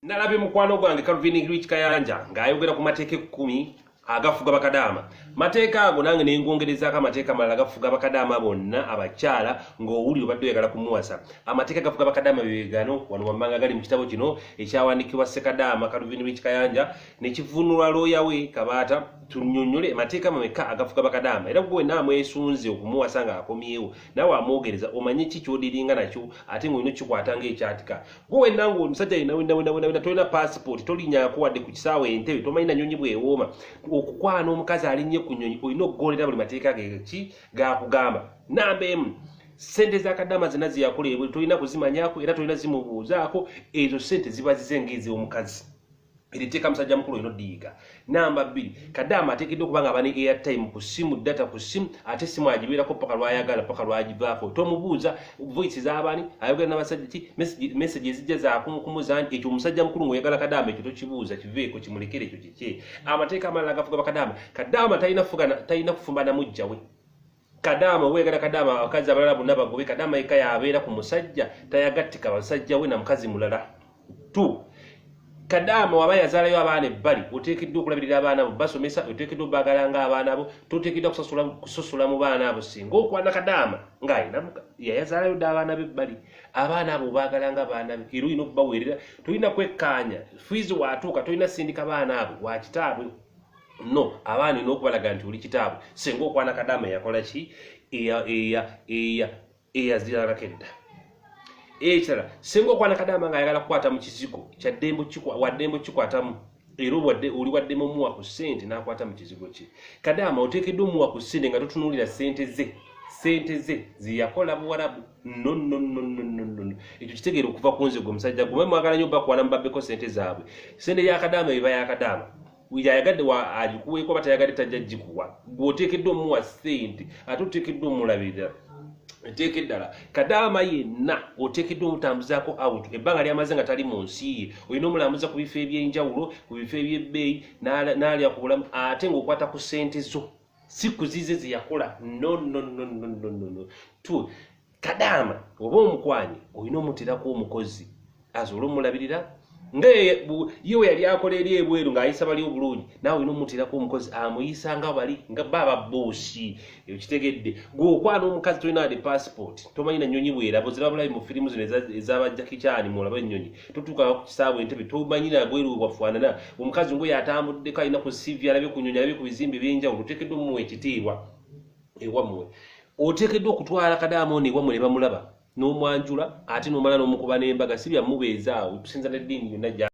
Nalabye mukwano gwange Calvin Rich Kayanja ng'ayogera ku mateeka 10 agafuga bakadaama. Mateeka ago nange ne ngongerezaako amateeka amalala agafuga bakadaama bonna abakyala ng'owuli obadde oyagala kumuwasa. Amateeka agafuga bakadaama bye gano wano wammanga gali mu kitabo kino ekyawandiikibwa Ssekadaama Calvin Rich Kayanja ne kivunulwa looya we Kabaata tunnyonnyole amateeka mameka agafuga bakadaama. Era gwe naamwesunze okumuwasa ng'akomyewo naawe amwogereza omanye ki ky'odiringa nakyo ate ng'olina kikwata ng'ekyatika. Gwe wenna ng'omusajja yina tolina passport tolinnyako wadde ku kisaawe entebe tomanyi na nnyonyi bwewooma okukwana omukazi alinnye ku nnyonyi olina okugondera buli mateeka ge gakugamba. Namba emu sente za kadaama zina ziyakoleebwe tolina kuzimanyako era tolina zimubuuzaako ezo sente ziba zizengeeze omukazi. Eriteeka musajja mukulu ino diiga. Namba 2 kadaama ateekeddwa okuba nga bane airtime ku simu data ku simu ate simu agibeerako paka lwayagala paka lwagivaako tomubuuza voice z'abani ayogera n'abasajja ki message ezijja zakumuza nti ekyo omusajja mukulu ng'oyagala kadaama ekyo tokibuuza kiveeko kimulekere ekyo kiki. Amateeka amalala agafuga bakadaama kadaama talina kufumba na mujja we. Kadaama weegala kadaama abakazi abalala bonna bagobe kadaama yekka yabeera ku musajja tayagattika basajja we na mukazi mulala. 2 Kadaama waba yazaalayo abaana ebbali oteekeddwa okulabirira abaana abo basomesa oteekeddwa obbagalanga abaana abo toteekeddwa kusosula mu baana abo singa okwana kadaama ng'ayina yazaalayo dda abaana b'ebbali abaana abo obaagalanga abaana be era olina okubaweerera tolina kwekkaanya fiizi waatuuka tolina sindika baana abo wa kitaabwe no abaana olina okubalaga nti oli kitaabwe singa okwana kadaama yakola ki eyaziralako edda. Ekirala singa okwana kadaama ng'ayagala kukwata mu kizigo waddembo kikwatamu era oli waddemu omuwa ku ssente n'akwata mu kizigo kye. Kadaama oteekeddwa omuwa ku ssente nga totunuulira ssente ze ziyakola buwarabu no ekyo kitegeera okuva ku nze gwe omusajja gwe mwagala nnyo bakwana mubabbeko ssente zaabwe. Ssente ya kadaama eba ya kadaama yayagadde agikuweeko batayagadde tajja gikuwa gwe oteekeddwa omuwa ssente ate oteekeddwa omulabirira. Teeka eddala kadaama yenna oteekeddwa omutambuzaako out ebbanga lyamaze nga tali mu nsi ye olina omulambuza ku bifo eby'enjawulo ku bifo eby'ebbeeyi n'alya ku bulamu ate ng'okwata ku ssente zo si kuzize zeyakola no. 2 kadaama oba omukwanyi olina omuteerako omukozi asobola omulabirira yewe yali akola eri ebweru ng'ayisa bali obulungi naawe olina omuteerako omukozi amuyisa nga bali nga baba boosi ekitegedde gw'okwana omukazi tolina wadde passport tomanyi na nnyonyi bw'eraba oziraba bulabi mu firimu zino ez'abajjaki kyani mulaba ennyonyi totuuka ku kisaawe entebe tomanyi na bweru bwafaanana omukazi ngoyo atambuddeko alina ku CV alabye ku nnyonyi alabye ku bizimbe eby'enjawulo oteekeddwa omuwa ekitiibwa ewammwe oteekeddwa okutwala kadaama ono ewammwe ne bamulaba n'omwanjula ate n'omala n'omukuba n'embaga si byamubeezaawo tusinza n'eddiini yonna